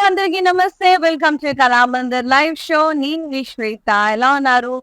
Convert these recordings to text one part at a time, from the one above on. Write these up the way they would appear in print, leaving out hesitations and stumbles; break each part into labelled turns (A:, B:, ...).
A: అందరికీ నమస్తే. Welcome to Kalamandir live show. నేను మీ శ్వేత. ఎలా ఉన్నారు?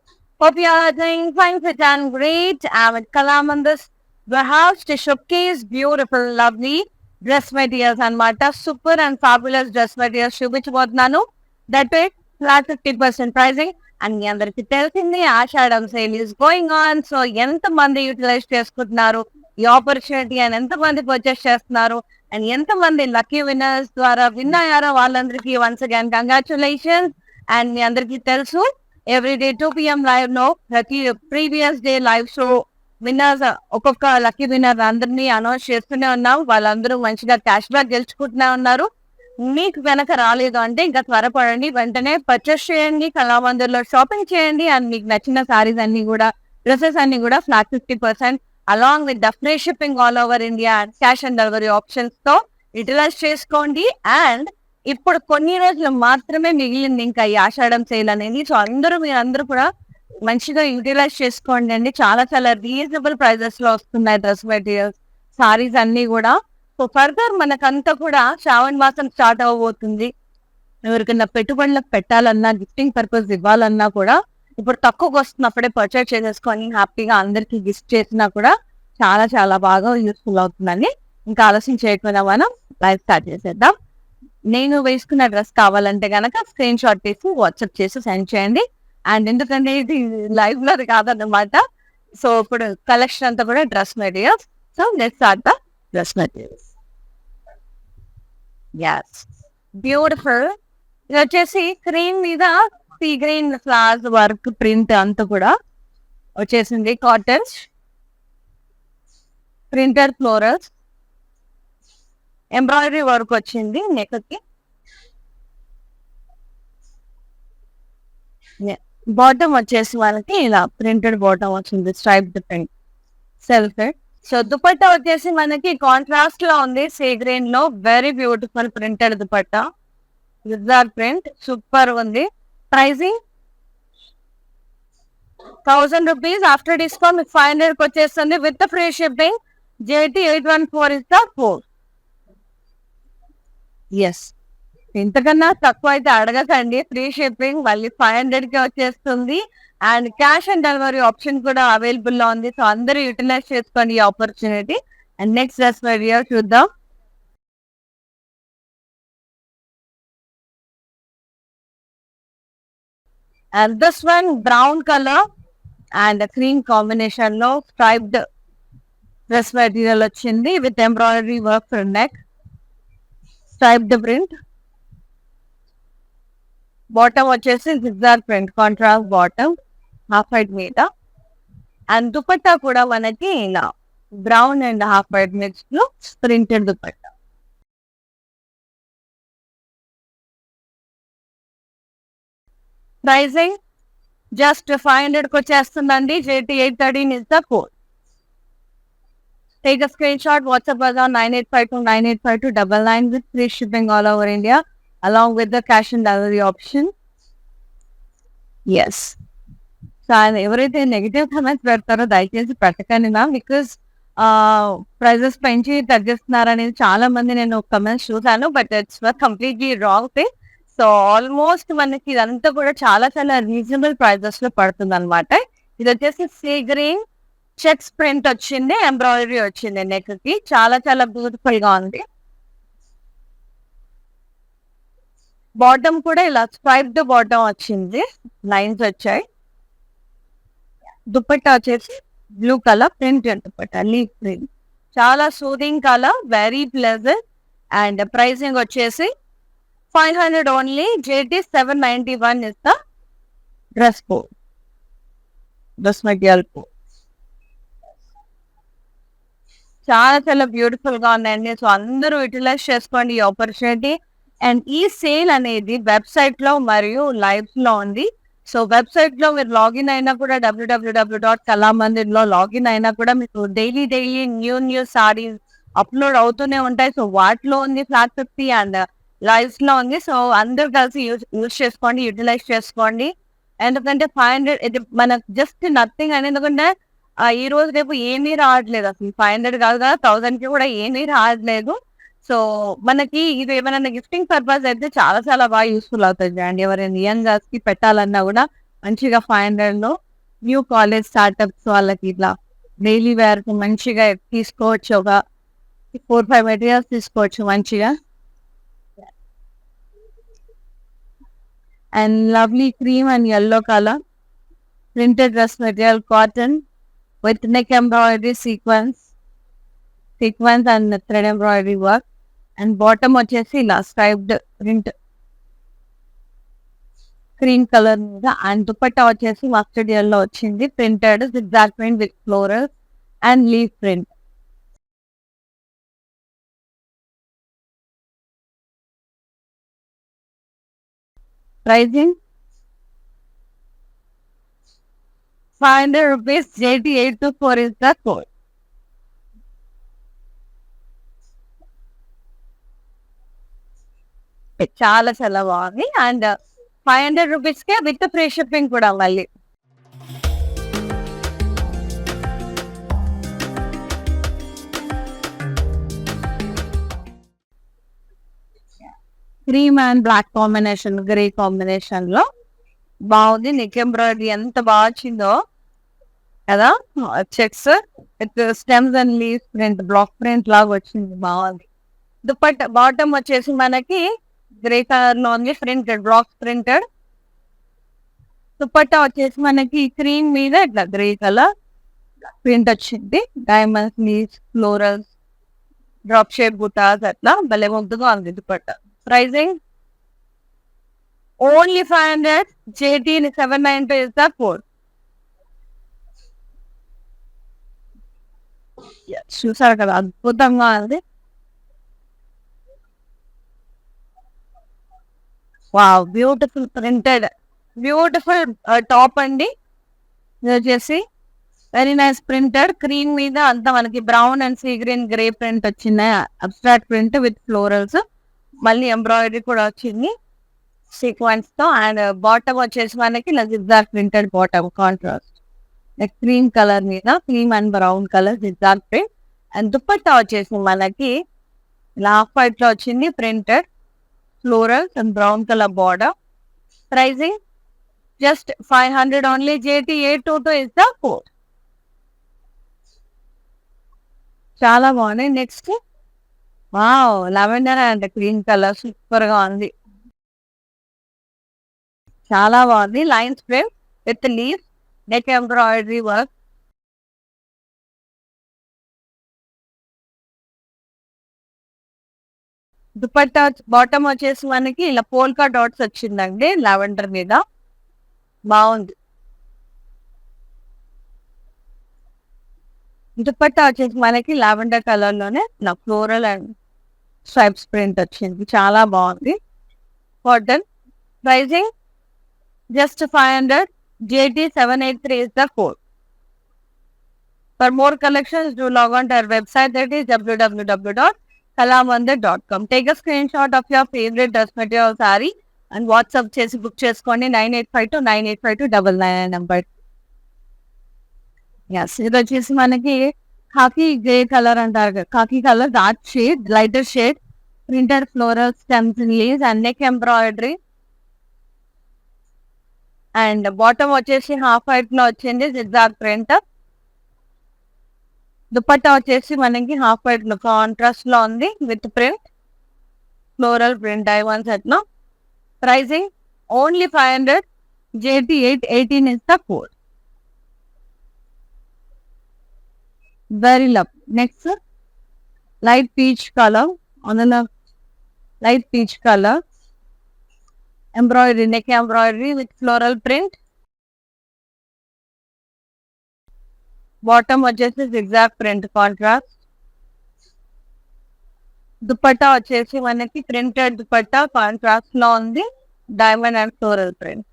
A: Hope you are doing fine, fit and great. I'm at Kalamandir's warehouse to showcase beautiful, lovely dress materials అన్నమాట. Super and fabulous dress materials చూపించబోతున్నాను. That way, flat 50% pricing. And మీ అందరికి తెలిసింది Ashadham sale is going on. So ఎంతమంది utilize చేసుకుంటున్నారు ఈ opportunity అని, ఎంతమంది పర్చేస్ చేస్తున్నారు అండ్ ఎంతమంది లక్కీ విన్నర్స్ ద్వారా విన్ అయ్యారో వాళ్ళందరికీ వన్స్ అగైన్ కంగ్రాచులేషన్స్. అండ్ మీ అందరికీ తెలుసు ఎవ్రీడే 2 PM లైవ్ లో ప్రతి previous day live show winners ఒక్కొక్క లక్కీ విన్నర్ అందరినీ అనౌన్స్ చేస్తూనే ఉన్నాం. వాళ్ళందరూ మంచిగా క్యాష్ బ్యాక్ గెలుచుకుంటూనే ఉన్నారు. మీకు వెనక రాలేదు అంటే ఇంకా త్వరపడండి, వెంటనే పర్చేస్ చేయండి, కళామందిర్లో షాపింగ్ చేయండి. అండ్ మీకు నచ్చిన సారీస్ అన్ని కూడా, డ్రెస్సెస్ అన్ని కూడా flat 50% along with the free shipping all over India and cash on delivery options తో యూటిలైజ్ చేసుకోండి. అండ్ ఇప్పుడు కొన్ని రోజులు మాత్రమే మిగిలింది ఇంకా ఈ ఆషాఢం సేల్ అనేది. సో మీరందరూ కూడా మంచిగా యూటిలైజ్ చేసుకోండి అండి. చాలా చాలా రీజనబుల్ ప్రైజెస్ లో వస్తున్నాయి డ్రెస్ మెటీరియల్స్, సారీస్ అన్ని కూడా. సో ఫర్దర్ మనకంతా కూడా శ్రావణ మాసం స్టార్ట్ అవ్వబోతుంది. ఎవరికైనా పెట్టుబడులకు పెట్టాలన్నా, గిఫ్టింగ్ పర్పస్ ఇవ్వాలన్నా కూడా ఇప్పుడు తక్కువకి వస్తున్నప్పుడే పర్చేస్ చేసేసుకొని హ్యాపీగా అందరికి గిఫ్ట్ చేసినా కూడా చాలా చాలా బాగా యూస్ఫుల్ అవుతుందండి. ఇంకా ఆలస్యం చేయకుండా మనం లైవ్ స్టార్ట్ చేసేద్దాం. నేను వేసుకున్న డ్రెస్ కావాలంటే గనక స్క్రీన్ షాట్ తీసి వాట్సాప్ చేసి సెండ్ చేయండి. అండ్ ఎందుకంటే ఇది లైవ్ లో కాదన్నమాట. సో ఇప్పుడు కలెక్షన్ అంతా కూడా dress materials. So let's start the dress materials. yes beautiful. ఇది వచ్చేసి క్రీమ్ మీద sea green flowers work print అంతా కూడా వచ్చేసింది. Cottons, printed florals, embroidery work వచ్చింది నెక్ కి. బాటమ్ వచ్చేసి వాళ్ళకి ఇలా ప్రింటెడ్ బాటమ్ వచ్చింది, stripe print self. So dupatta వచ్చేసి మనకి కాంట్రాస్ట్ లో ఉంది, సీ గ్రీన్ లో. వెరీ బ్యూటిఫుల్ ప్రింటెడ్ దుపట్టా, విజార్ ప్రింట్, సూపర్ ఉంది. Pricing 1000 rupees. ఆఫ్టర్ డిస్కౌంట్ మీకు 500 వచ్చేస్తుంది with free shipping. JT 814 is the code. Yes, ఇంతకన్నా తక్కువ అయితే అడగకండి. ఫ్రీ షిప్పింగ్ మళ్ళీ 500 కి వచ్చేస్తుంది. And cash on delivery option కూడా అవైలబుల్ లో ఉంది. సో అందరూ యూటిలైజ్ చేసుకోండి ఈ opportunity. And next dress video చూద్దాం. And this one brown colour and cream combination లో స్ట్రైప్డ్ డ్రెస్ మెటీరియల్ వచ్చింది with embroidery work for neck, striped print. Bottom వచ్చేసి zigzag print, contrast bottom, half white మీద. And dupatta కూడా మనకి ఇలా brown and half white mix లో printed dupatta. Pricing just 500 కి వచ్చేస్తుందండి. JT 813 is the code. Take a screenshot, WhatsApp us on 9852985299 with free shipping all over India along with the cash and delivery option. Yes. So ఆయన ఎవరైతే negative comments పెడతారో దయచేసి పెట్టకండి ma'am. Because prices పెంచి తగ్గిస్తున్నారనేది చాలా మంది నేను కమెంట్స్ చూసాను. But it's completely wrong thing. So almost మనకి ఇదంతా కూడా చాలా చాలా రీజనబుల్ ప్రైజెస్ లో పడుతుంది అనమాట. ఇది వచ్చేసి సీ గ్రీన్ చెక్స్ ప్రింట్ వచ్చింది, ఎంబ్రాయిడరీ వచ్చింది నెక్ కి. చాలా చాలా బ్యూటిఫుల్ గా ఉంది. బాటమ్ కూడా ఇలా స్ట్రైప్డ్ బాటమ్ వచ్చింది, లైన్స్ వచ్చాయి. దుపట్టా వచ్చేసి blue colour print dupatta, leaf print. చాలా soothing colour, very pleasant. And pricing వచ్చేసి 500 only. JT 791 is the dress code, dress material code. చాలా చాలా బ్యూటిఫుల్ గా ఉన్నాయండి. సో అందరూ యూటిలైజ్ చేసుకోండి ఈ ఆపర్చునిటీ. అండ్ ఈ సేల్ అనేది వెబ్సైట్ లో మరియు లైవ్స్ లో ఉంది. సో వెబ్సైట్ లో మీరు లాగిన్ అయినా కూడా www.kalamandir లో లాగిన్ అయినా కూడా మీకు డైలీ న్యూ సారీస్ అప్లోడ్ అవుతూనే ఉంటాయి. సో వాటిలో ఉంది ఫ్లాట్ 50 అండ్ లైవ్స్ లో ఉంది. సో అందరూ కలిసి యూజ్ చేసుకోండి, యూటిలైజ్ చేసుకోండి. ఎందుకంటే 500 ఇది మనకు జస్ట్ నథింగ్ అని. ఎందుకంటే ఈ రోజు రేపు ఏమీ రావట్లేదు అసలు. 500 కాదు కదా, 1000 కి కూడా ఏమీ రావట్లేదు. సో మనకి ఇది ఏమైనా గిఫ్టింగ్ పర్పస్ అయితే చాలా చాలా బాగా యూస్ఫుల్ అవుతుంది అండి. ఎవరైనా యంగ్ గర్ల్స్ కి పెట్టాలన్నా కూడా మంచిగా 500 లో న్యూ కాలేజ్ స్టార్ట్అప్స్ వాళ్ళకి ఇట్లా డైలీ వేర్ మంచిగా తీసుకోవచ్చు. ఒక 4-5 మెటీరియల్స్ తీసుకోవచ్చు మంచిగా. And lovely cream and yellow colour printed dress material cotton with neck embroidery sequence and thread embroidery work. And bottom వచ్చేసి ఇలా స్ట్రైప్డ్ ప్రింట్ క్రీమ్ కలర్ మీద. అండ్ దుపట్టా వచ్చేసి మస్టర్డ్ ఎల్లో వచ్చింది, printed zigzag print with floral and leaf print. Pricing 500 rupees. JT824 is the code. చాలా చాలా బాగుంది. And 500 rupees కే with free shipping కూడా మళ్ళీ. Cream and black combination, grey combination లో బాగుంది. నెక్ ఎంబ్రాయిడరీ ఎంత బాగా వచ్చిందో కదా. Checks with stems and leaves print, block print లాగా వచ్చింది, బాగుంది. దుపట్టా బాటమ్ వచ్చేసి మనకి గ్రే కలర్ లో ఉంది, ప్రింటెడ్ బ్లాక్ ప్రింటెడ్. దుపట్టా వచ్చేసి మనకి క్రీమ్ మీద ఇట్లా గ్రే కలర్ ప్రింట్ వచ్చింది. Diamonds, leaves, florals, drop shape బుటాస్ అట్లా భలే ముద్దుగా ఉంది dupatta. Pricing only 500. JT 792 is the code. చూసారు కదా అద్భుతంగా ఉంది. Wow, beautiful printed, beautiful top అండి. ఇది వచ్చేసి వెరీ నైస్ ప్రింటెడ్ క్రీమ్ మీద అంతా మనకి brown and sea green grey print వచ్చింది. అబ్స్ట్రాక్ట్ ప్రింట్ విత్ ఫ్లోరల్స్, మళ్ళీ ఎంబ్రాయిడరీ కూడా వచ్చింది సీక్వెన్స్ తో. అండ్ బాటమ్ వచ్చేసి మనకి zigzag printed bottom contrast cream colour మీద, cream and brown colour zigzag print. And dupatta వచ్చేసి మనకి ఇలా హాఫ్ వైట్ లో వచ్చింది, printed florals and brown colour border. Pricing just 500 only. JT822 is the code. చాలా బాగుంది. Next wow, lavender and green colour super గా ఉంది, చాలా బాగుంది. Lines print with leave, neck embroidery work. Dupatta bottom వచ్చేసి మనకి ఇలా పోల్కా డాట్స్ వచ్చిందండి లావెండర్ మీద, బాగుంది. దుపట్టా వచ్చేసి మనకి లావెండర్ కలర్ లోనే నా ఫ్లోరల్ అండ్ స్ట్రైప్స్ ప్రింట్ వచ్చింది, చాలా బాగుంది. Cotton. Pricing just 500. JT783 is the code. For more collections, do log on to our website, that is www.kalamandir.com. Take a screenshot of your favorite dress material saree and WhatsApp చేసి book చేసుకోండి 9852985299 number. Yes, ఇది వచ్చేసి మనకి ఖాకీ grey colour అంటారు కదా, khaki colour dark shade, lighter shade, printed floral stems leaves and neck embroidery. And bottom వచ్చేసి half white లో వచ్చింది జిగ్జాగ్ ప్రింట్. దుపట్టా వచ్చేసి మనకి హాఫ్ వైట్ లో కాంట్రాస్ట్ లో ఉంది with print, floral print, diamonds అట్లా. Pricing only 500. JT818 is the code. Very lovely. Next, light peach color on the left, light peach color embroidery, neck embroidery with floral print. Bottom వచ్చేసి zigzag print contrast. Dupatta వచ్చేసి మనకి printed dupatta contrast లో ఉంది, diamond and floral print,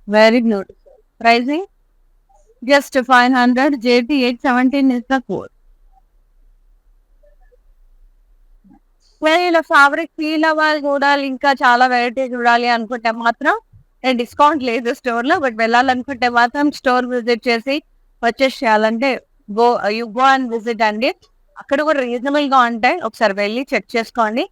A: very beautiful. Pricing just 500. JT817 is the code. ఇలా fabric feel అవ్వాలి, చూడాలి, ఇంకా చాలా వెరైటీ చూడాలి అనుకుంటే మాత్రం డిస్కౌంట్ లేదు స్టోర్ లో. బట్ వెళ్ళాలనుకుంటే మాత్రం స్టోర్ విజిట్ చేసి పర్చేస్ చేయాలంటే యు గో అండ్ విజిట్ అండి. అక్కడ కూడా రీజనబుల్ గా ఉంటాయి. ఒకసారి వెళ్ళి చెక్ చేసుకోండి.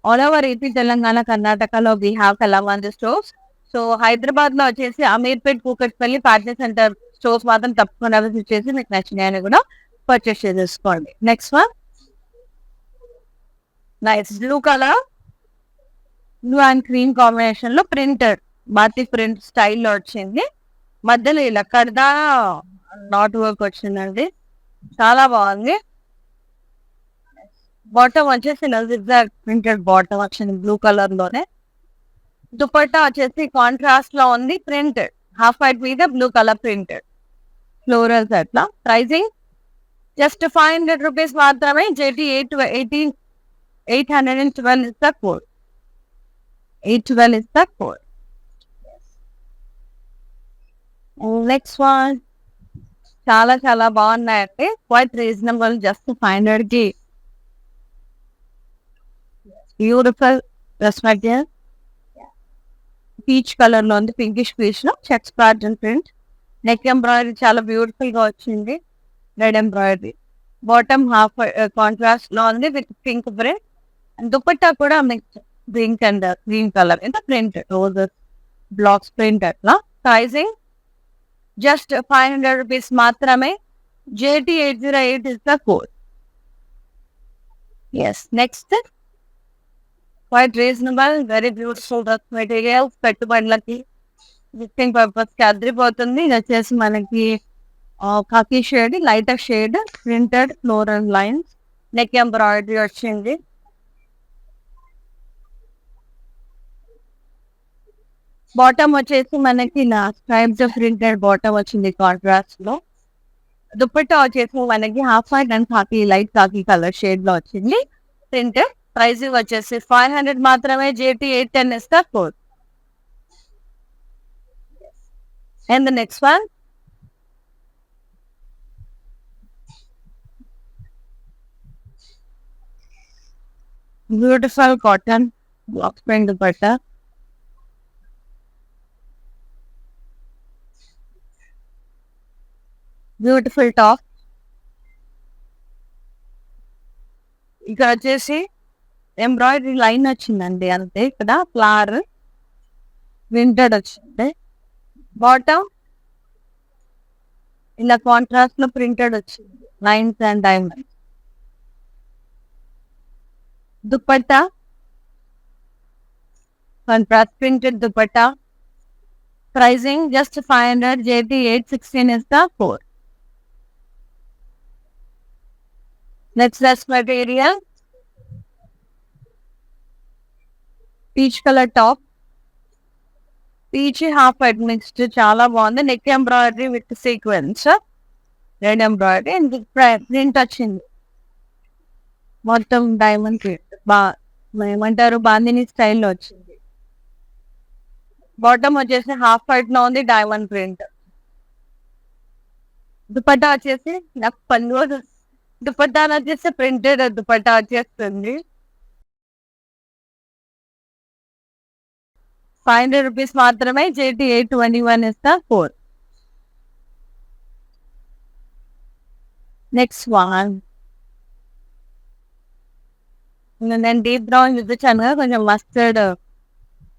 A: ఆల్ ఓవర్ ఏపీ, తెలంగాణ, కర్ణాటకలో we have Kalamandir stores. So Hyderabad లో వచ్చేసి అమీర్పేట్, కూకట్పల్లి, పాట్నా సెంటర్ స్టోర్స్ మాత్రం తప్పకుండా విజిట్ చేసి మీకు నచ్చినాయని కూడా పర్చేస్ చేసేసుకోండి. Next one, nice blue colour, blue and cream combination లో ప్రింటెడ్ బాతిక్ ప్రింట్ స్టైల్లో వచ్చింది. మధ్యలో ఇలా కడదా నాట్ వర్క్ వచ్చిందండి, చాలా బాగుంది. బాటమ్ వచ్చేసి జిగ్జాగ్ ప్రింటెడ్ బాటమ్ వచ్చింది బ్లూ కలర్ లోనే. దుపట్టా వచ్చేసి కాంట్రాస్ట్ లో ఉంది, ప్రింటెడ్ హాఫ్ వైట్ మీద బ్లూ కలర్ ప్రింటెడ్ ఫ్లోరల్స్ అట్లా. ప్రైజింగ్ జస్ట్ 500 రూపీస్ మాత్రమే. JT 812 is the code. 812 is the code. Next one, చాలా చాలా బాగున్నాయండి, క్వైట్ రీజనబుల్, జస్ట్ 500 కి beautiful dress material. Peach colour లో ఉంది, పింకిష్ పీచ్ లో checks pattern print. Neck embroidery చాలా బ్యూటిఫుల్ గా వచ్చింది, red embroidery. Bottom half contrast లో ఉంది with pink print. And dupatta కూడా mix pink and green colour ఇంత ప్రింట్, రోజెస్ బ్లాక్స్ ప్రింట్ అట్లా. ప్రైజింగ్ జస్ట్ 500 రూపీస్ మాత్రమే. JT 808 is the code. Yes, next, quite reasonable, very beautiful dress material. పెట్టుబడులకి, gifting purpose కి అదిరిపోతుంది. ఇది వచ్చేసి మనకి khaki shade, lighter shade, printed floral lines, neck embroidery వచ్చింది. బాటమ్ వచ్చేసి మనకి స్ట్రైప్స్ ప్రింటెడ్ బాటమ్ వచ్చింది కాంట్రాస్ట్ లో. దుపట్టా వచ్చేసి మనకి half white and khaki, light khaki colour shade లో వచ్చింది, ప్రింటెడ్. ప్రైజింగ్ వచ్చేసి 500 మాత్రమే. J T 810 is the code. And the next one, beautiful cotton block print dupatta. Beautiful top. ఇక్కడ వచ్చేసి ఎంబ్రాయిడరీ లైన్ వచ్చిందండి అంతే. ఇక్కడ ఫ్లవర్ ప్రింటెడ్ వచ్చింది. బాటమ్ ఇలా కాంట్రాస్ట్ లో ప్రింటెడ్ వచ్చింది, lines and diamonds. Dupatta contrast printed dupatta. Pricing just 500. J T 816 is the code. Next dress material, peach colour top, peach half white mixed, చాలా బాగుంది. Neck embroidery with sequence, red embroidery and print వచ్చింది. మొత్తం diamond print, ఏమంటారు, బాందిని స్టైల్లో వచ్చింది. Bottom వచ్చేసి half white లో ఉంది, డైమండ్ ప్రింట్. దుపట్టా వచ్చేసి నాకు పళ్ళు, దుపట్టా వచ్చేసి ప్రింటెడ్ దుపట్టా వచ్చేస్తుంది. 500 రూపీస్ మాత్రమే. JT 821 is the code. Next one, నేను డీప్ బ్రౌన్ చూపించాను కదా, కొంచెం మస్టర్డ్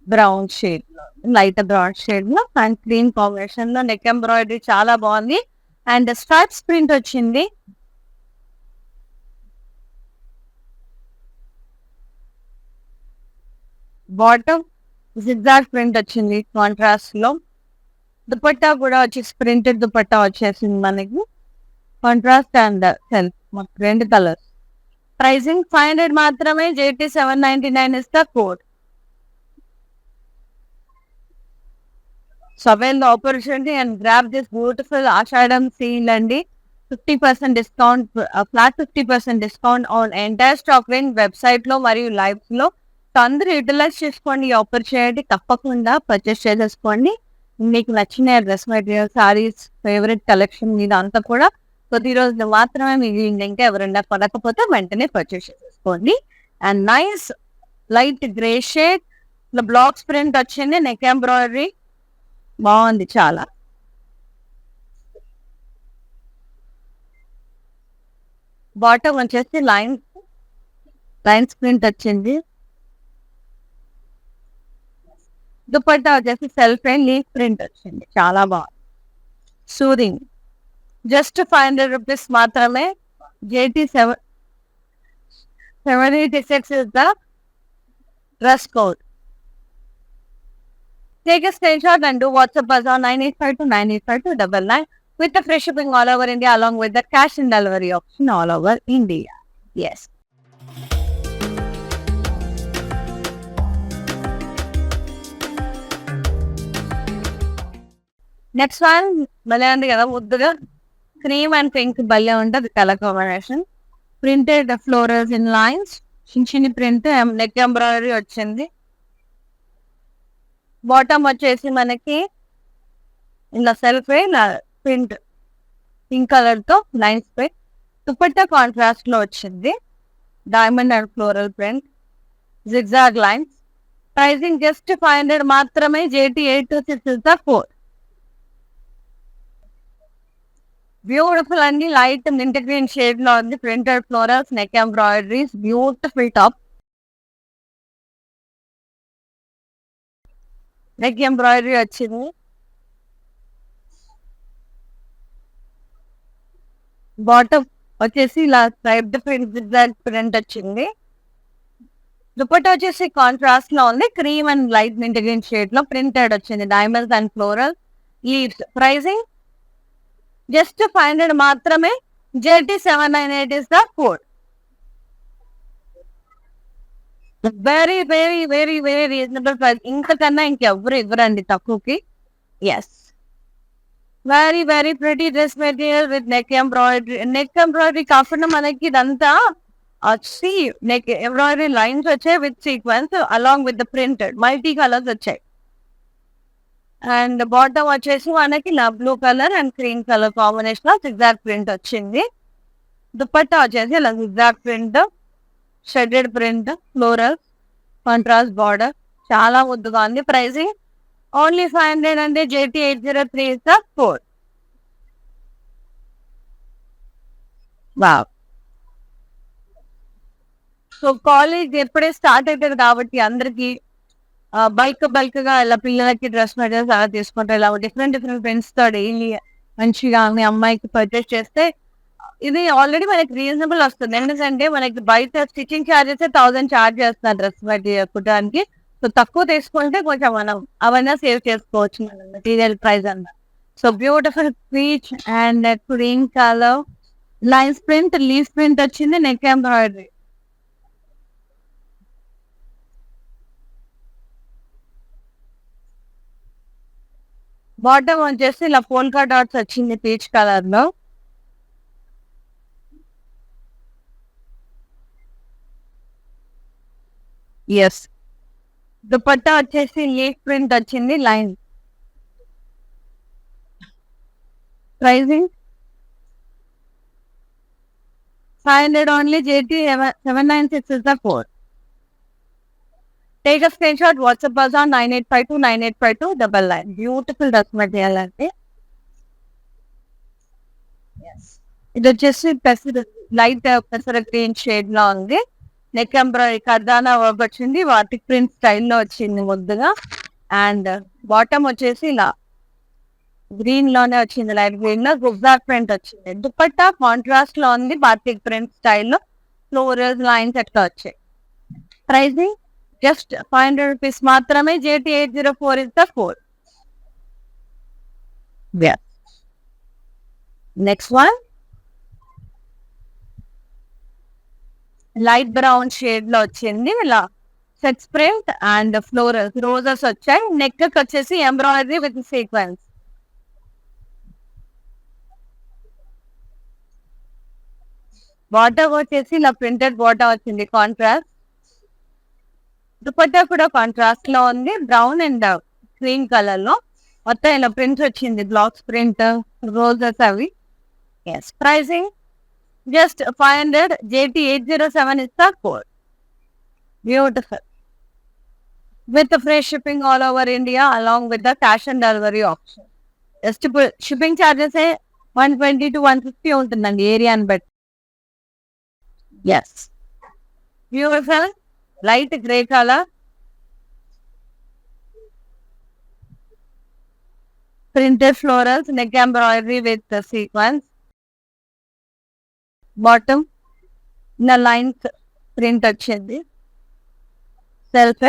A: బ్రౌన్ షేడ్ లో, లైట్ బ్రౌన్ షేడ్ లో అండ్ క్రీమ్ కాంబినేషన్ లో. నెక్ ఎంబ్రాయిడరీ చాలా బాగుంది అండ్ స్ట్రైప్స్ ప్రింట్ వచ్చింది. బాటమ్ జిగ్జాగ్ ప్రింట్ వచ్చింది కాంట్రాస్ట్ లో. దుపట్టా కూడా వచ్చేసి ప్రింటెడ్ దుపట్టా వచ్చేసింది మనకి, కాంట్రాస్ట్ అండ్ సెల్ఫ్, రెండు కలర్స్. ప్రైజింగ్ 500 మాత్రమే. JT 799 is the code. So avail the opportunity and grab this beautiful Ashadam sale అండి. 50% discount, flat 50% discount on entire stock range website లో మరియు లైవ్స్ లో. సో అందరూ యూటిలైజ్ చేసుకోండి ఈ ఆపర్చునిటీ, తప్పకుండా పర్చేస్ చేసేసుకోండి. మీకు నచ్చిన dress material, saris, favourite collection మీద అంతా కూడా కొద్ది రోజులు మాత్రమే మిగిలింది. ఇంకా ఎవరైనా కొనకపోతే వెంటనే పర్చేస్ చేసేసుకోండి. And nice light grey shade blocks print వచ్చింది, నెక్ ఎంబ్రాయిడరీ బాగుంది చాలా. బాటమ్ వచ్చేసి లైన్స్ ప్రింట్ వచ్చింది. దుపట్టా వచ్చేసి సెల్ఫ్ అండ్ లీఫ్ ప్రింట్ వచ్చింది. చాలా బాగుంది, సూదింగ్. జస్ట్ 500 రూపీస్ మాత్రమే. JT 786 is the dress code. Take a screenshot and do WhatsApp us on 9852985299 with the free shipping all over India along with the cash and delivery option all over India. Yes. Next one భలే ఉంది కదా, ముద్దుగా cream and pink భలే ఉంటుంది colour combination. Printed florals in lines, చిన్న print, neck embroidery వచ్చింది. Bottom వచ్చేసి మనకి ఇలా సెల్ఫ్ ఇలా ప్రింట్ పింక్ కలర్ తో లైన్స్ పై. దుపట్టా కాంట్రాస్ట్ లో వచ్చింది, diamond and floral print, zigzag lines. Pricing just 500 మాత్రమే. JT 826 is the code. Beautiful అండి, లైట్ మింట్ గ్రీన్ షేడ్ లో ఉంది. Printed florals, neck embroideries, beautiful top. Neck embroidery వచ్చింది. Bottom వచ్చేసి ఇలా స్ట్రైప్డ్ ప్రింట్ వచ్చింది. దుపట్టా వచ్చేసి కాంట్రాస్ట్ లో ఉంది, cream and light mint green shade లో ప్రింటెడ్ వచ్చింది. Diamonds and floral leaves. Pricing just 500 మాత్రమే. JT 798 is the code. Very very very very reasonable price. ఇంతకన్నా ఇంకెవరు ఇవ్వరండి తక్కువకి. Yes, very very pretty dress material with neck embroidery. Neck embroidery కాకుండా మనకి ఇదంతా వచ్చి నెక్ ఎంబ్రాయిడరీ లైన్స్ వచ్చాయి with sequence along with the printed multi colours వచ్చాయి. అండ్ బాటమ్ వచ్చేసి మనకి blue colour and cream colour combination లో జిగ్జాగ్ ప్రింట్ వచ్చింది. దుపట్టా వచ్చేసి ఇలా zigzag print, shaded print, floral, contrast border, చాలా ముద్దుగా ఉంది. ప్రైసింగ్ ఓన్లీ 500 అంటే JT 803 is the code. Wow. So college ఎప్పుడే స్టార్ట్ అవుతుంది కాబట్టి అందరికి బల్క్ గా ఇలా పిల్లలకి డ్రెస్ మెటీరియల్స్ అలా తీసుకుంటారు. ఇలా డిఫరెంట్ ఫ్రెండ్స్ తో డైలీ మంచిగా మీ అమ్మాయికి పర్చేస్ చేస్తే ఇది ఆల్రెడీ మనకి రీజనబుల్ వస్తుంది. ఎందుకంటే మనకి బయట స్టిచ్చింగ్ చార్జెస్ 1000 చార్జ్ చేస్తున్నారు డ్రెస్ కుట్టడానికి. సో తక్కువ తీసుకుంటే కొంచెం మనం అవన్నీ సేవ్ చేసుకోవచ్చు మన మెటీరియల్ ప్రైస్ అన్నా. So beautiful peach and cream colour lines print, leaf print వచ్చింది, నెక్ ఎంబ్రాయిడరీ. బాటమ్ వచ్చేసి ఇలా పోల్కా డాట్స్ వచ్చింది పీచ్ కలర్ లో. ఎస్, దుపట్టా వచ్చేసి లీఫ్ ప్రింట్ వచ్చింది, line. Pricing 500 only. JT 796 is the code. Take a screenshot, WhatsApp us on 9852985299. Beautiful dress material అండి. ఇది వచ్చేసి లైట్ పెసర గ్రీన్ షేడ్ లో ఉంది. నెక్ ఎంబ్రాయిడరీ కర్దానా వర్క్ వచ్చింది, వాటిక్ ప్రింట్ స్టైల్లో వచ్చింది ముద్దుగా. అండ్ బాటమ్ వచ్చేసి ఇలా గ్రీన్ లోనే వచ్చింది, లైట్ గ్రీన్ లో గుబ్జాక్ ప్రింట్ వచ్చింది. దుపట్టా కాంట్రాస్ట్ లో ఉంది, బాతిక్ ప్రింట్ స్టైల్లో ఫ్లోరల్ లైన్స్ ఎట్లా వచ్చాయి. ప్రైసింగ్ జస్ట్ 500 రూపీస్ మాత్రమే. JT 804 is the code. Next one light brown shade లో వచ్చింది, ఇలా sets print and floral roses వచ్చాయి. నెక్ వచ్చేసి ఎంబ్రాయిడరీ విత్ సీక్వెన్స్. బాటమ్ వచ్చేసి ఇలా ప్రింటెడ్ బాటమ్ వచ్చింది కాంట్రాస్ట్. దుపట్టా కూడా కాంట్రాస్ట్ లో ఉంది, బ్రౌన్ అండ్ క్రీమ్ కలర్ లో. మొత్తం ఇలా ప్రింట్స్ వచ్చింది, బ్లాక్స్ ప్రింట్, రోజెస్ అవి. Yes, pricing just 500. JT 807 is the code. Beautiful. With the free shipping all over India along with the cash and delivery option. Just shipping charges 120 to 150 ఉంటుందండి ఏరియాని బట్టి. Yes. Beautiful. Light grey color. Printed florals, neck embroidery with the sequence. Bottom, na lines print వచ్చింది. Self.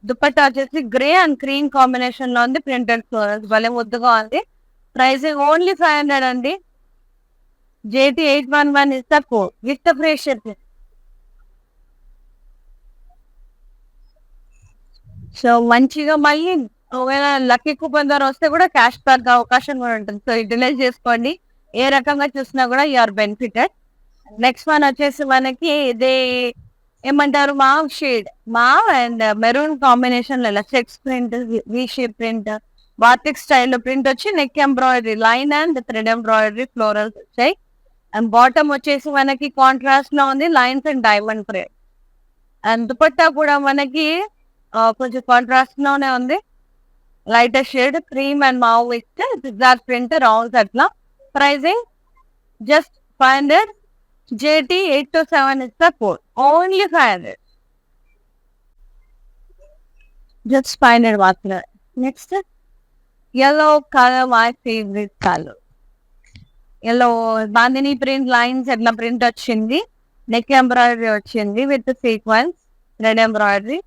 A: Dupatta వచ్చేసి grey and cream combination లో ఉంది. Printed florals భలే ముద్దుగా ఉంది. ప్రైసింగ్ ఓన్లీ 500 అండి. JT 811 is the code with the free shipping. So మంచిగా మళ్ళీ ఒకవేళ లక్కీ కూపన్ ద్వారా వస్తే కూడా క్యాష్ బ్యాక్ అవకాశం కూడా ఉంటుంది. సో యూటిలైజ్ చేసుకోండి. ఏ రకంగా చూసినా కూడా యూఆర్ బెనిఫిటెడ్. నెక్స్ట్ వన్ వచ్చేసి మనకి ఇదే ఏమంటారు mauve shade, mauve and maroon combination లో checks print, V shape print, batik స్టైల్లో ప్రింట్ వచ్చి neck embroidery, line and thread embroidery florals వచ్చాయి. అండ్ బాటమ్ వచ్చేసి మనకి కాంట్రాస్ట్ లో ఉంది, lines and diamond print. And dupatta కూడా మనకి కొంచెం కాంట్రాస్ట్ లోనే ఉంది, lighter shade cream and mauve with zigzag print rounds అట్లా. Pricing just 500. JT 827 is the code. Only 500. Just 500 మాత్రమే. Next, yellow color, my favorite color. Yellow bandhani print lines ఎట్లా print వచ్చింది, neck embroidery వచ్చింది with sequence, red embroidery.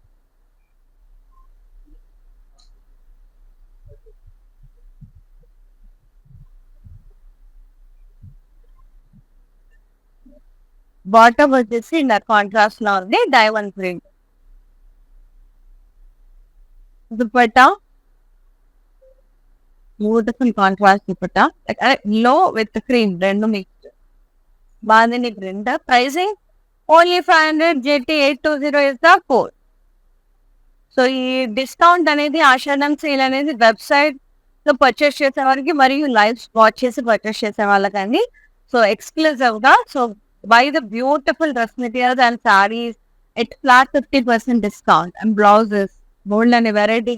A: Bottom వచ్చేసి ఇలా contrast లో ఉంది, diamond print. Dupatta beautiful contrast dupatta, లో విత్ క్రీమ్ రెండు mix, bandhani print. Pricing only 500. JT 820 is the code. So ఈ డిస్కౌంట్ అనేది, ఆషాఢం సేల్ అనేది వెబ్సైట్ లో పర్చేస్ చేసే వారికి మరియు లైవ్ వాచ్ చేసి పర్చేస్ చేసే వాళ్ళకండి. సో ఎక్స్క్లూజివ్ గా, so by the beautiful dress materials and sarees at flat 50% discount and blouses బోల్డ్ అనే వెరైటీ.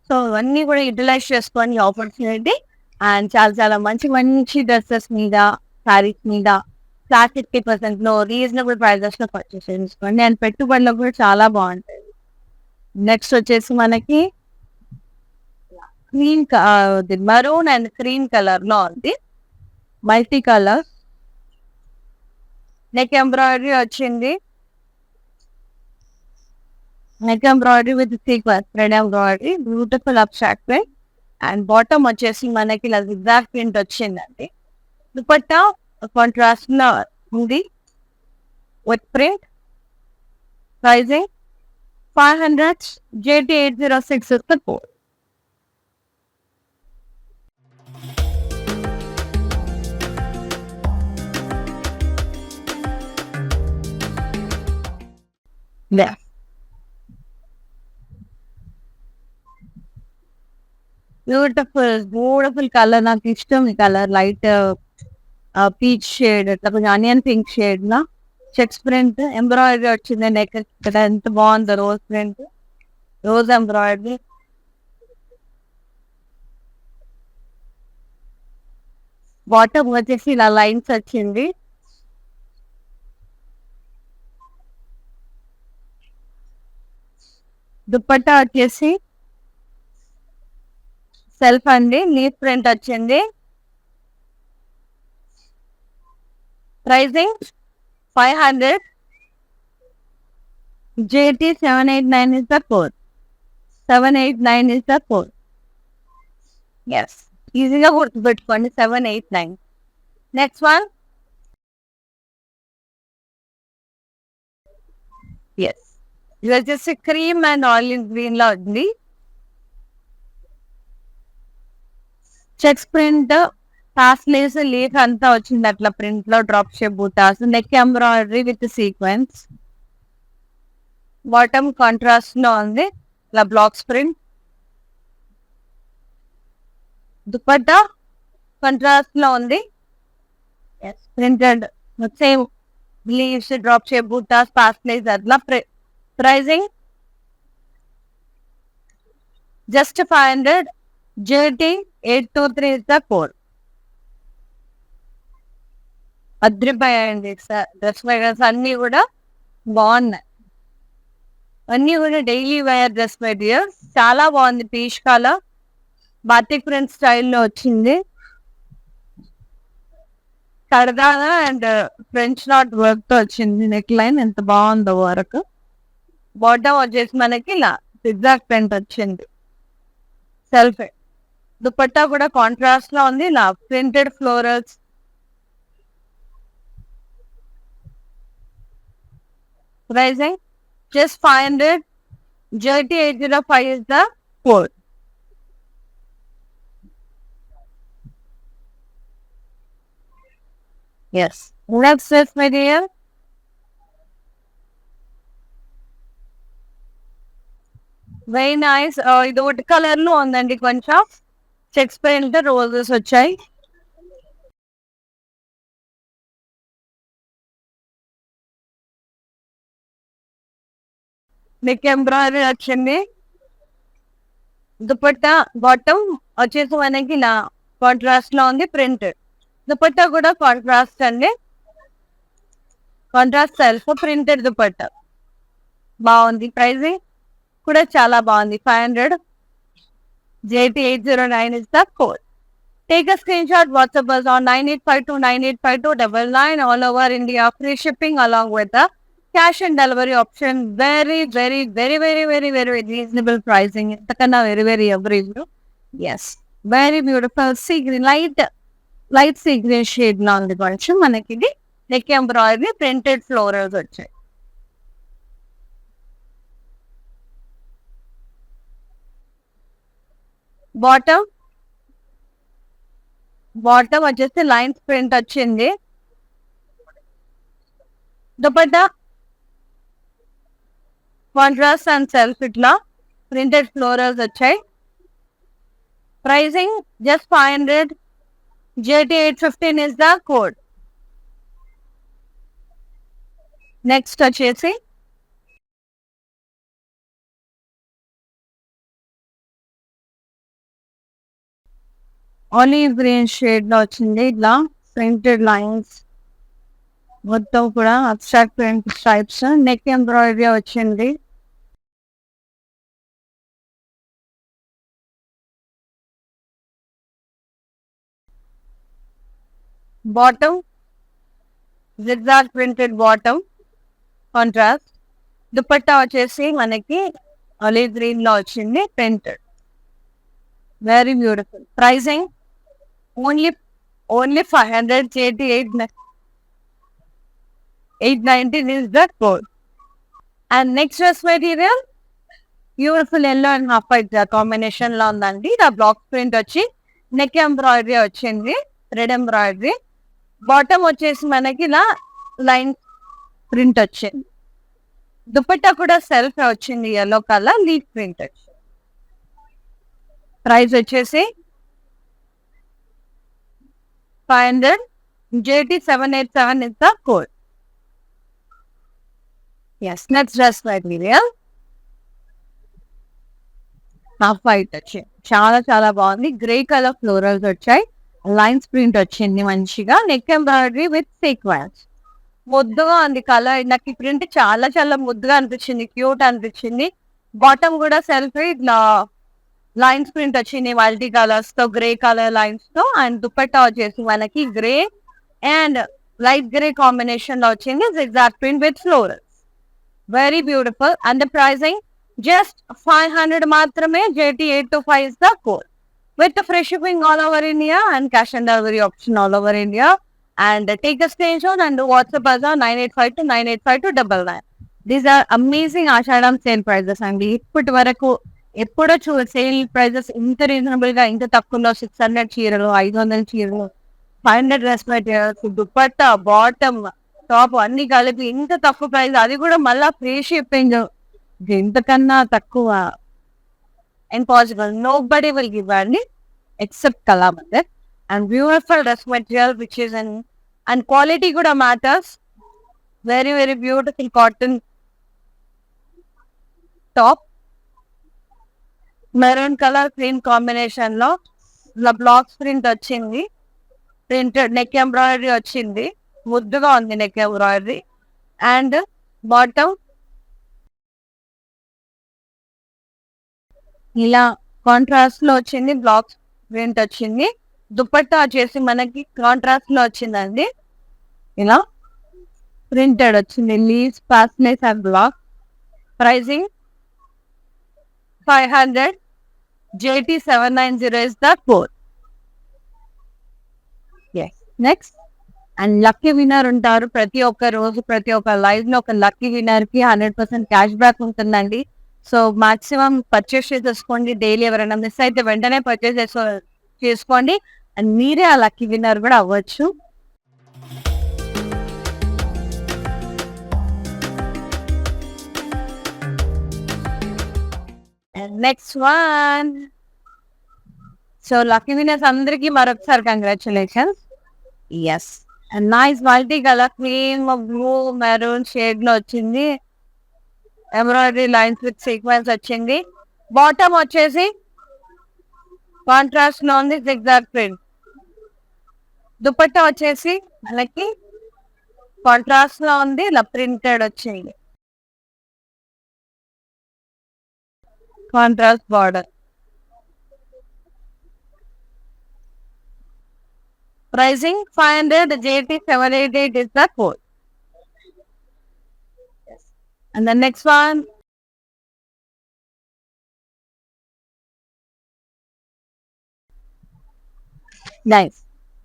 A: సో ఇవన్నీ కూడా యూటిలైజ్ చేసుకొని ఆపర్చునిటీ, అండ్ చాలా చాలా మంచి మంచి డ్రెస్సెస్ మీద, సారీస్ మీద ఫ్లాట్ 50% లో రీజనబుల్ ప్రైజెస్ లో పర్చేస్ చేసుకోండి. అండ్ పెట్టుబడులకు కూడా చాలా బాగుంటాయి. నెక్స్ట్ వచ్చేసి మనకి cream, maroon and cream colour లో ఉంది, మల్టీ కలర్. నెక్ ఎంబ్రాయిడరీ వచ్చింది, neck embroidery with sequence, thread embroidery, beautiful abstract print. And bottom వచ్చేసి మనకి ఇలా జిగ్జాగ్ ప్రింట్ వచ్చిందండి. దుపట్టా కాంట్రాస్ట్ లో ఉంది with print. Pricing 500. JT 806 is the code. Yeah. Beautiful colour, నాకు ఇష్టం ఈ కలర్. లైట్ పీచ్ షేడ్, ఇట్లా కొంచెం ఆనియన్ పింక్ షేడ్ లా చెక్స్ ప్రింట్ ఎంబ్రాయిడరీ వచ్చింది నెక్ ఇక్కడ. ఎంత బాగుందో rose print, rose embroidery. Bottom వచ్చేసి ఇలా లైన్స్ వచ్చింది. దుపట్టా వచ్చేసి సెల్ఫ్ అండి, లీఫ్ ప్రింట్ వచ్చింది. Pricing 500. JT 789 is the code. 789 is the code. Yes. ఈజీగా గుర్తుపెట్టుకోండి, 789. Next one. ఎస్, ఇది వచ్చేసి క్రీమ్ అండ్ ఆలివ్ గ్రీన్ లో ఉంది. చెక్స్ ప్రింట్, టాస్లేస్, లీఫ్ అంతా వచ్చింది అట్లా ప్రింట్ లో, డ్రాప్ షేప్ బూటాస్, neck embroidery with sequence. Bottom contrast లో ఉంది, ఇలా బ్లాక్స్ ప్రింట్. దుపట్టా కాంట్రాస్ట్ లో ఉంది, printed same leaves, drop shape బూటాస్, టాస్లేస్ అట్లా. Pricing just 500. JT 823 is the code. అద్రిపోయాయండి డ్రెస్ మెటీరియల్స్ అన్ని కూడా బాగున్నాయి. అన్ని కూడా డైలీ వేర్ డ్రెస్ మెటీరియల్స్ చాలా బాగుంది. పీచ్ కలర్ బాతిక్ ప్రింట్ స్టైల్లో వచ్చింది. సరదాగా అండ్ ఫ్రెంచ్ నాట్ వర్క్ తో వచ్చింది. నెక్ లైన్ ఎంత బాగుందో వర్క్. బాటమ్ వచ్చేసి మనకి ఇలా zigzag ప్రింట్ వచ్చింది. సెల్ఫ్ దుపట్టా కూడా కాంట్రాస్ట్ లో ఉంది. ఇలా printed florals. Pricing just 500. Jerty 805 is the code. Yes. Next dress material. Very nice. ఇది వుడ్ కలర్ లో ఉందండి. కొంచెం చెక్స్ పెయింట్ రోజెస్ వచ్చాయి. నెక్ ఎంబ్రాయిడరీ వచ్చింది. దుపట్టా బాటమ్ వచ్చేసి మనకి ఇలా కాంట్రాస్ట్ లో ఉంది. ప్రింటెడ్ దుపట్టా కూడా కాంట్రాస్ట్ అండి. కాంట్రాస్ట్ సెల్ఫ్ ప్రింటెడ్ దుపట్టా బాగుంది. ప్రైసింగ్ కూడా చాలా బాగుంది. 500. JT 809 is the code. Take a screenshot, WhatsApp us on 9852985299 all over India. Free shipping along with the cash and delivery option. Very, very, very, very, very, very reasonable pricing. Intakana very, very everywhere. Yes. Very beautiful sea green, light sea green shade లో ఉంది. కొంచెం మనకి ఇది neck embroidery printed florals వచ్చాయి. Bottom వచ్చేసి lines print వచ్చింది. Dupatta contrast and self ఇట్లా printed florals వచ్చాయి. Pricing just 500. JT 815 is the code. Next వచ్చేసి ఆలివ్ గ్రీన్ షేడ్ లో వచ్చింది. ఇట్లా ప్రింటెడ్ లైన్స్ మొత్తం కూడా abstract print stripes. Neck embroidery వచ్చింది. Bottom zigzag printed bottom contrast. Dupatta వచ్చేసి మనకి ఆలివ్ గ్రీన్ లో వచ్చింది printed. Very beautiful. Pricing only 500. JT 819 is the code. And next dress material beautiful yellow and half white combination లో ఉందండి. ఆ black print వచ్చి neck embroidery వచ్చింది. Red embroidery. బాటమ్ వచ్చేసి మనకి ఇలా లైన్ ప్రింట్ వచ్చింది. దుపట్టా కూడా సెల్ఫ్ వచ్చింది. ఎల్లో కలర్ లీఫ్ ప్రింట్ వచ్చింది. ప్రైస్ వచ్చేసి 500. JT 787 is the code. Yes, next dress material half white వచ్చింది. చాలా చాలా బాగుంది. గ్రే కలర్ ఫ్లోరల్స్ వచ్చాయి. లైన్స్ ప్రింట్ వచ్చింది మంచిగా. Neck embroidery with sequence. ముద్దుగా ఉంది కలర్. నాకు ఈ ప్రింట్ చాలా చాలా ముద్దుగా అనిపించింది. క్యూట్ అనిపించింది. బాటమ్ కూడా సెల్ఫ్ ఇట్లా లైన్స్ ప్రింట్ వచ్చింది. మల్టీ కలర్స్ తో గ్రే కలర్ లైన్స్ తో. అండ్ దుపట్టా వచ్చేసి మనకి grey and light grey combination లో వచ్చింది. zigzag print with florals. Very beautiful. And the pricing just 500 మాత్రమే. JT 825 is the code. With the free shipping all over India and cash and delivery option all over India. And take a screenshot and WhatsApp us on 9852985299. These are amazing Ashadam sale prices అండి. ఇప్పటి వరకు ఎప్పుడో sale prices ఇంత reasonable గా ఇంత తక్కువలో 600 చీరలు, 500 చీరలు, 500 dress materials, dupatta, bottom, top అన్ని కలిపి ఇంత తక్కువ ప్రైస్. అది కూడా మళ్ళా ఫ్రీ షిప్పింగ్. ఇంతకన్నా తక్కువ impossible. Nobody will give any except Kalamandir. And beautiful dress material which is and quality kuda matters. Very, very beautiful cotton top. Maroon color cream combination lo la blocks print వచ్చింది. Printed neck embroidery వచ్చింది. ముద్దుగా ఉంది neck embroidery. And bottom ఇలా contrast లో వచ్చింది, black print వచ్చింది. దుపట్టా వచ్చేసి మనకి కాంట్రాస్ట్ లో వచ్చిందండి. ఇలా ప్రింటెడ్ వచ్చింది, లీవ్స్, పాస్లెస్ and black. Pricing 500. JT790 is the code. Yes. Next. And lucky winner ఉంటారు. ప్రతి ఒక్క రోజు ప్రతి ఒక్క లైవ్ లో ఒక లక్కీ విన్నర్ కి 100% క్యాష్ బ్యాక్ ఉంటుందండి. సో మాక్సిమం పర్చేస్ చేసేసుకోండి. డైలీ ఎవరైనా మిస్ అయితే వెంటనే పర్చేస్ చేసుకోండి. అండ్ మీరే ఆ లక్కీ విన్నర్ కూడా అవ్వచ్చు. Next one. So lucky winners అందరికీ మరొకసారి congratulations. Yes, nice multi colour cream blue maroon shade లో వచ్చింది. ఎంబ్రాయిడరీ లైన్స్ విత్ సీక్వెన్స్ వచ్చింది. బాటమ్ వచ్చేసి కాంట్రాస్ట్ లో ఉంది, జిగ్జాగ్ ప్రింట్. దుపట్టా వచ్చేసి మనకి కాంట్రాస్ట్ లో ఉంది, ఇలా ప్రింటెడ్ వచ్చింది, contrast border. Pricing 500. JT788 is the code. And the next one. Nice.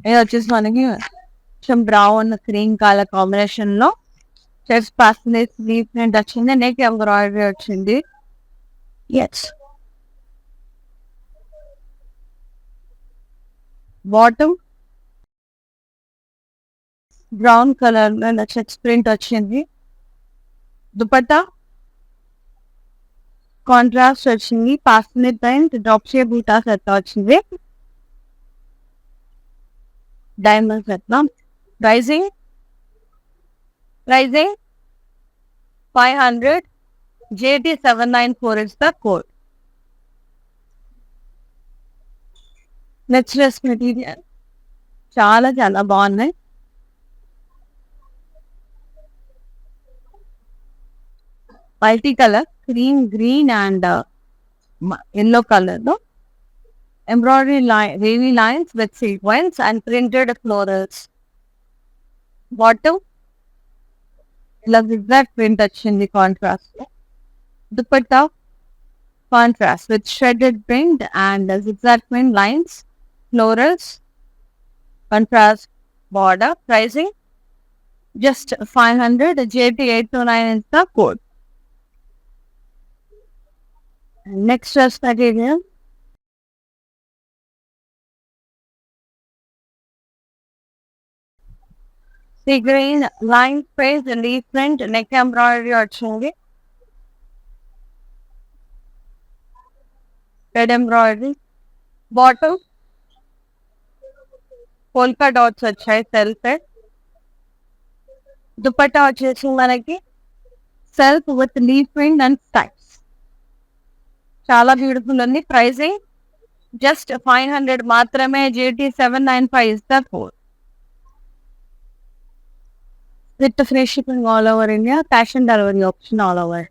A: ఇది వచ్చేసి మనకి కొంచెం బ్రౌన్ క్రీమ్ కలర్ కాంబినేషన్ లో చెస్ట్ పాస్లే స్లీవ్ ప్రింట్ వచ్చింది, నెక్ ఎంబ్రాయిడరీ వచ్చింది. ఎస్. బాటమ్ బ్రౌన్ కలర్ లో చెక్స్ ప్రింట్ వచ్చింది. దుపట్టా కాంట్రాస్ట్ వచ్చింది, paisley print drop shape buta set వచ్చింది, diamond set. Pricing 500. JT794 is the code. Next dress material చాలా చాలా బాగున్నాయి. Multi colour cream green and yellow colour లో embroidery wavy lines with sequence and printed florals. Bottom ఇలా zigzag print వచ్చింది contrast లో. Dupatta contrast with shaded print and zigzag print lines, florals, contrast border. Pricing just 500. JT829 is the code. Next dress material. Sea green line space leaf print neck embroidery వచ్చింది. Red embroidery. Bottom polka dots వచ్చాయి self. Dupatta వచ్చేసి మనకి self with leaf print and స్టైప్స్. చాలా beautiful ఉంది. Pricing just 500 మాత్రమే. JT795 is the code. With free shipping all over India, cash and delivery option all over.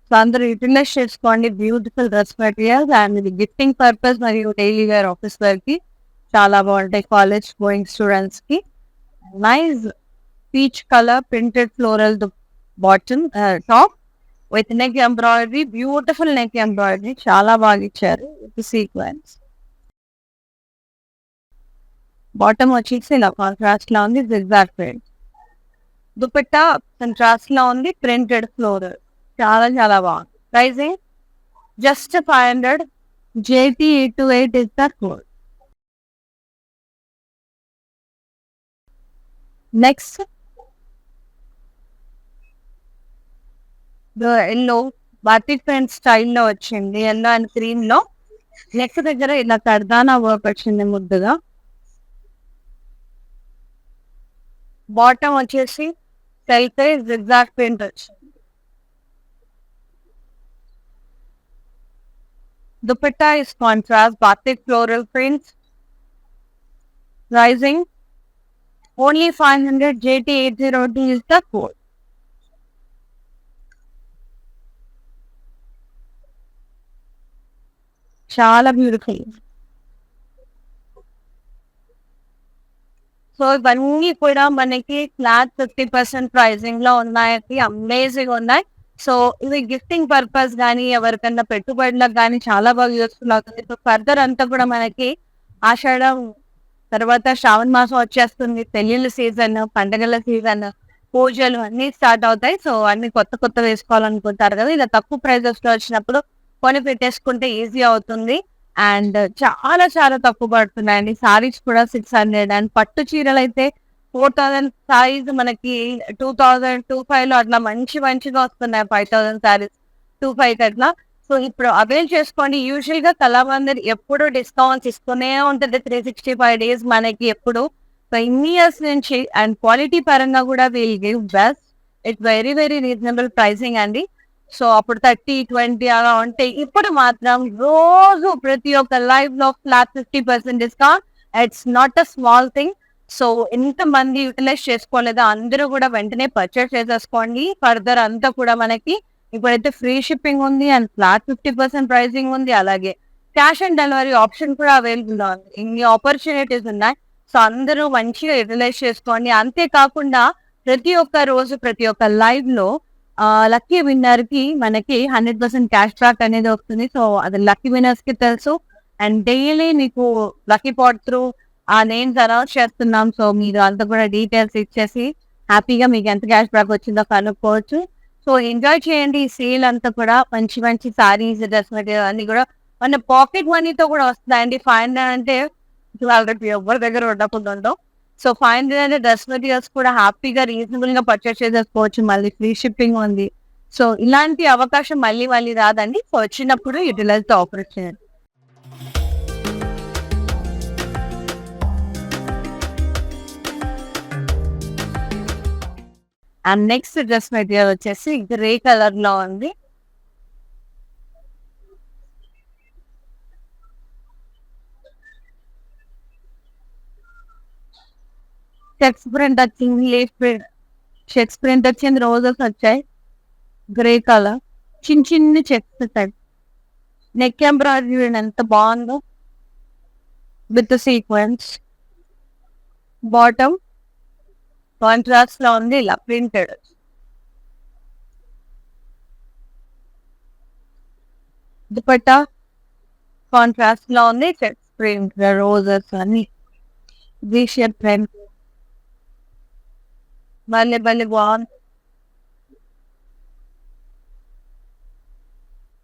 A: So అందరూ utilize చేసుకోండి beautiful dress materials. And ఇది gifting purpose మరియు daily wear office వేర్కి చాలా బాగుంటాయి. కాలేజ్ గోయింగ్ స్టూడెంట్స్ కి nice peach colour printed floral bottom top with neck embroidery, beautiful neck embroidery, చాలా బాగా ఇచ్చారు విత్ సీక్వెన్స్. బాటమ్ వచ్చేసి ఇలా కాంట్రాస్ట్ లా ఉంది, జిగ్జాగ్ ప్రింట్. దుపట్టా కాంట్రాస్ట్ లా ఉంది, ప్రింటెడ్ ఫ్లోరల్, చాలా చాలా బాగుంది. Pricing just 500. JT828 is the code. Next yellow batik print స్టైల్లో వచ్చింది. ఎల్లో అండ్ క్రీమ్ లో నెక్ దగ్గర ఇలా కర్దానా వర్క్ వచ్చింది ముద్దుగా. బాటమ్ వచ్చేసి సెల్ఫ్ జిగ్జాగ్ ప్రింట్ వచ్చింది. Dupatta is contrast batik floral prints. Pricing Only 500 JT802 is the code. చాలా బ్యూటిఫుల్. సో ఇవన్నీ కూడా మనకి ఫ్లాట్ 50% ప్రైజింగ్ లో ఉన్నాయండి. అమేజింగ్ ఉన్నాయి. సో ఇది గిఫ్టింగ్ పర్పస్ గానీ, ఎవరికన్నా పెట్టుబడులకు గానీ చాలా బాగా యూస్ఫుల్ అవుతుంది. ఇప్పుడు ఫర్దర్ అంతా కూడా మనకి ఆషాఢం తర్వాత శ్రావణ మాసం వచ్చేస్తుంది. పెళ్లిళ్ళ సీజన్, పండగల సీజన్, పూజలు అన్నీ స్టార్ట్ అవుతాయి. సో అన్ని కొత్త కొత్త వేసుకోవాలనుకుంటారు కదా! ఇలా తక్కువ ప్రైజెస్ లో వచ్చినప్పుడు కొని పెట్టేసుకుంటే ఈజీ అవుతుంది. అండ్ చాలా చాలా తక్కువ పడుతున్నాయండి. సారీస్ కూడా 600 అండ్ పట్టు చీరలైతే 4000 సారీస్ మనకి 2000, 2500 అట్లా మంచి మంచిగా వస్తున్నాయి. 5000 సారీస్ 25 అట్లా. సో ఇప్పుడు అవైల్ చేసుకోండి. యూజువల్ గా కళామందిర్ ఎప్పుడు డిస్కౌంట్స్ ఇస్తూనే ఉంటది. 365 డేస్ మనకి ఎప్పుడు. సో ఇన్ని ఇయర్స్ నుంచి అండ్ క్వాలిటీ పరంగా కూడా we'll give best. It's very very reasonable pricing అండి. సో అప్పుడు 30, 20 అలా ఉంటాయి. ఇప్పుడు మాత్రం రోజు ప్రతి ఒక్క లైవ్ లో flat 50% discount. It's not a small thing. So ఎంత మంది యూటిలైజ్ చేసుకోలేదో అందరూ కూడా వెంటనే పర్చేస్ చేసేసుకోండి. ఫర్దర్ అంతా కూడా మనకి ఇప్పుడైతే ఫ్రీ షిప్పింగ్ ఉంది అండ్ ఫ్లాట్ 50% ప్రైసింగ్ ఉంది. అలాగే క్యాష్ ఆన్ డెలివరీ ఆప్షన్ కూడా అవైలబుల్ గా ఉంది. ఇన్ని ఆపర్చునిటీస్ ఉన్నాయి. సో అందరూ మంచిగా యూటిలైజ్ చేసుకోండి. అంతేకాకుండా ప్రతి ఒక్క రోజు ప్రతి ఒక్క లైవ్ లో లక్కీ విన్నర్ కి మనకి 100% క్యాష్ బ్యాక్ అనేది వస్తుంది. సో అది లక్కీ విన్నర్స్ కి తెలుసు. అండ్ డైలీ మీకు లక్కీ పాట్ త్రూ ఆ నేమ్స్ అనౌన్స్ చేస్తున్నాం. సో మీరు అంతా కూడా డీటెయిల్స్ ఇచ్చేసి హ్యాపీగా మీకు ఎంత క్యాష్ బ్యాక్ వచ్చిందో కనుక్కోవచ్చు. సో ఎంజాయ్ చేయండి ఈ సేల్ అంతా కూడా. మంచి మంచి సారీస్, డ్రెస్ మెటీరియల్ అన్ని కూడా మన పాకెట్ మనీతో కూడా వస్తాయండి. 500 అంటే ఆల్రెడీ ఎవరి దగ్గర ఉండకుండా ఉండవు. సో 500 అంటే డ్రెస్ మెటీరియల్స్ కూడా హ్యాపీగా రీజనబుల్ గా పర్చేస్ చేసేసుకోవచ్చు. మళ్ళీ ఫ్రీ షిప్పింగ్ ఉంది. సో ఇలాంటి అవకాశం మళ్ళీ మళ్ళీ రాదండి. సో వచ్చినప్పుడు utilise the opportunity. And next dress material వచ్చేసి గ్రే కలర్ లో ఉంది. చెక్స్ ప్రింట్ వచ్చింది, లీఫ్ ప్రింట్, చెక్స్ ప్రింట్ వచ్చింది, రోజెస్ వచ్చాయి. గ్రే కలర్ చిన్న చిన్న చెక్స్ టైప్. నెక్ ఎంబ్రాయిడరీ ఎంత బాగుందో విత్ సీక్వెన్స్. బాటమ్ కాంట్రాస్ట్ లో ఉంది, ఇలా ప్రింటెడ్. దుపట్టా కాంట్రాస్ట్ లో ఉంది, చెక్స్ ప్రింట్, రోజెస్ అన్ని వి షేప్ ప్రింట్. భలే భలే బాగుంది.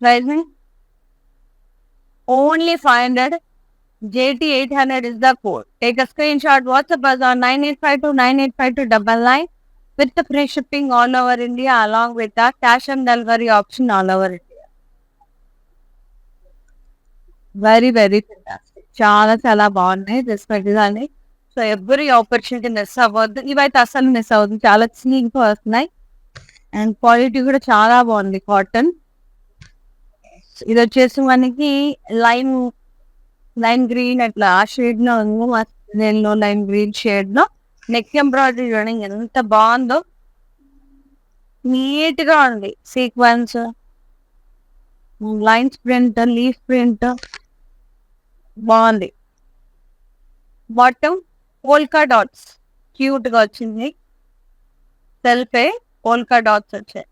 A: Pricing only 500. JT800 is the code. Take a screenshot, WhatsApp us on 9852985299 with the free shipping all over India along with the cash and delivery option all over India. Very very fantastic. చాలా చాలా బాగున్నాయి dress material. So every opportunity miss అవ్వద్దు. ఇవైతే అసలు miss అవ్వద్దు. చాలా sneak వస్తున్నాయి and quality కూడా చాలా బాగుంది. కాటన్. ఇది వచ్చేసి మనకి లైన్ గ్రీన్ అట్లా ఆ షేడ్ లో ఉంది. నేను లైన్ గ్రీన్ షేడ్ లో నెక్ ఎంబ్రాయిడరీ చూడండి ఎంత బాగుందో. నీట్ గా ఉంది. Sequence, lines print, leaf print బాగుంది. బాటమ్ పోల్కా డాట్స్ క్యూట్ గా వచ్చింది. సెల్ఫే పోల్కా డాట్స్ వచ్చాయి.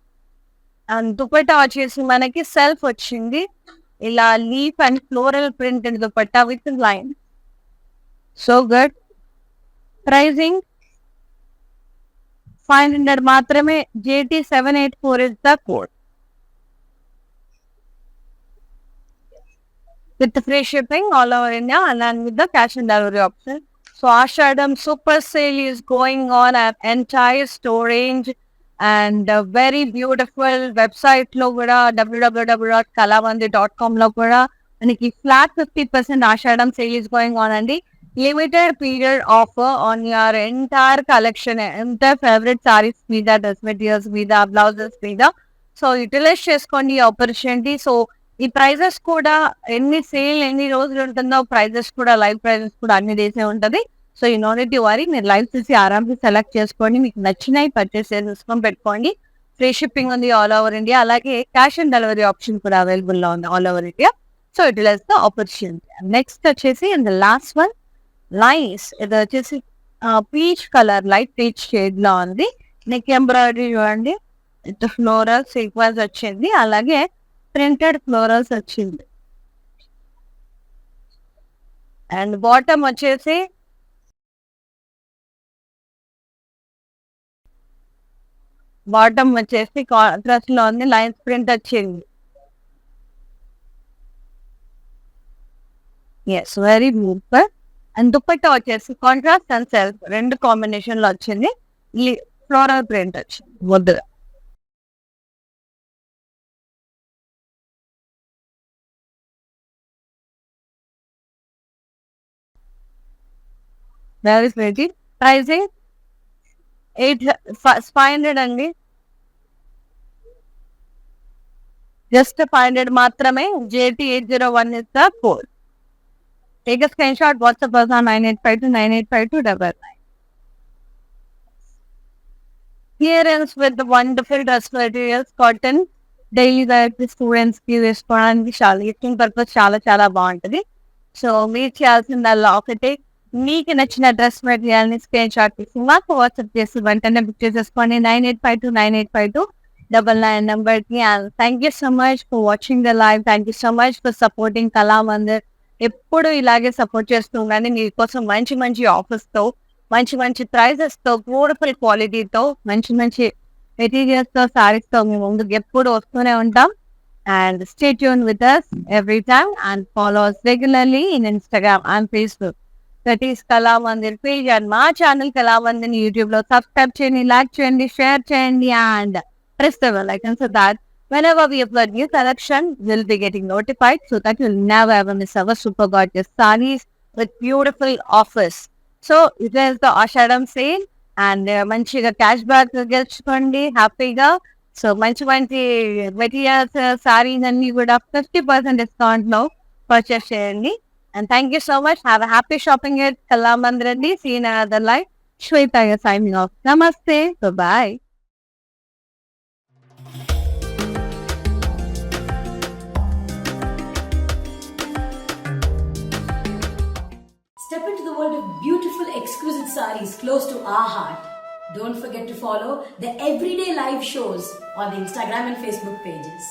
A: అండ్ దుపట్టా వచ్చేసి మనకి సెల్ఫ్ వచ్చింది. ఇలా leaf and floral print dupatta with line. So good. Pricing 500 మాత్రమే. JT784 is the code. With free shipping all over India and with the cash and delivery option. So Ashadam super sale is going on at entire store range and a very beautiful website లో కూడా www.kalamandir.com లో కూడా మనకి flat 50% Ashadam sale is going on అండి. Limited period offer on your entire collection. ఎంత favourite sarees మీద, dress materials మీద, blouses మీద. సో యూటిలైజ్ చేసుకోండి ఈ ఆపర్చునిటీ. సో ఈ ప్రైజెస్ కూడా ఎన్ని రోజులు ఉంటుందో ప్రైజెస్ కూడా లైవ్ ప్రైజెస్ కూడా అన్ని డేసే ఉంటది. సో ఈ నో నీడ్ టు వరీ, మీరు లైవ్ చూసి ఆరామ్సే సెలెక్ట్ చేసుకోండి, మీకు నచ్చినవి పర్చేస్ చేసుకొని పెట్టుకోండి. ఫ్రీ షిప్పింగ్ ఉంది ఆల్ ఓవర్ ఇండియా, అలాగే క్యాష్ ఆన్ డెలివరీ ఆప్షన్ కూడా అవైలబుల్ లో ఉంది all over India. So it less the opportunity. Next వచ్చేసి and the last one lines, ఇది వచ్చేసి peach colour, light peach shade లో ఉంది. నెక్ ఎంబ్రాయిడరీ చూడండి, ఇట్ ఫ్లోరల్ సీక్వెన్స్ వచ్చింది, అలాగే ప్రింటెడ్ ఫ్లోరల్స్ వచ్చింది. అండ్ బాటమ్ వచ్చేసి కాంట్రాస్ట్ లో ఉంది, లైన్స్ ప్రింట్ వచ్చింది. Yes, very super. And dupatta వచ్చేసి కాంట్రాస్ట్ అండ్ సెల్ఫ్ రెండు కాంబినేషన్ లో వచ్చింది, ఈ ఫ్లోరల్ ప్రింట్ వచ్చింది ముద్దుగా. Very Sweety. ప్రైసింగ్ 500 అండి, జస్ట్ 500 మాత్రమే. JT801 is the code. Take a screenshot, WhatsApp us on 9852985299. Clearance with the wonderful dress materials, cotton, daily wear students కి వేసుకోవడానికి చాలా గిఫ్టింగ్ పర్పస్ చాలా చాలా బాగుంటది. సో మీరు చేయాల్సిందల్లా ఒకటే, మీకు నచ్చిన డ్రెస్ మెటీరియల్ ని స్క్రీన్ షాట్ తీసి మాకు వాట్సాప్ చేసి వెంటనే బుక్ చేసేసుకోండి 9852985299 నెంబర్ కి. And thank you so much for watching the live, thank you so much for supporting Kalamandir. ఎప్పుడు ఇలాగే సపోర్ట్ చేస్తూ ఉండండి. మీకోసం మంచి మంచి ఆఫర్స్ తో, మంచి మంచి ప్రైజెస్ తో, బ్యూటిఫుల్ క్వాలిటీతో, మంచి మంచి మెటీరియల్స్ తో, సారీస్ తో మేము ముందుకు ఎప్పుడు వస్తూనే ఉంటాం. And stay tuned with us every time and follow us regularly in Instagram and Facebook. That is Kalamandir page and my channel Kalamandir YouTube lo subscribe cheyandi, like cheyandi, share cheyandi and press the bell icon so that whenever we upload new collection, you'll be getting notified so that you'll never ever miss our super gorgeous sarees with beautiful offers. So it is the Ashadam sale and manchiga cashback గెలుచుకోండి హ్యాపీగా. So మంచి మంచి materials, saris అన్ని కూడా 50% discount లో purchase చేయండి. And thank you so much. Have happy shopping at Kalamandir అండి. See in another live. Shweta signing off. Namaste, bye.
B: Step into the world of beautiful, exquisite sarees close to our heart. Don't forget to follow the everyday live shows on the Instagram and Facebook pages.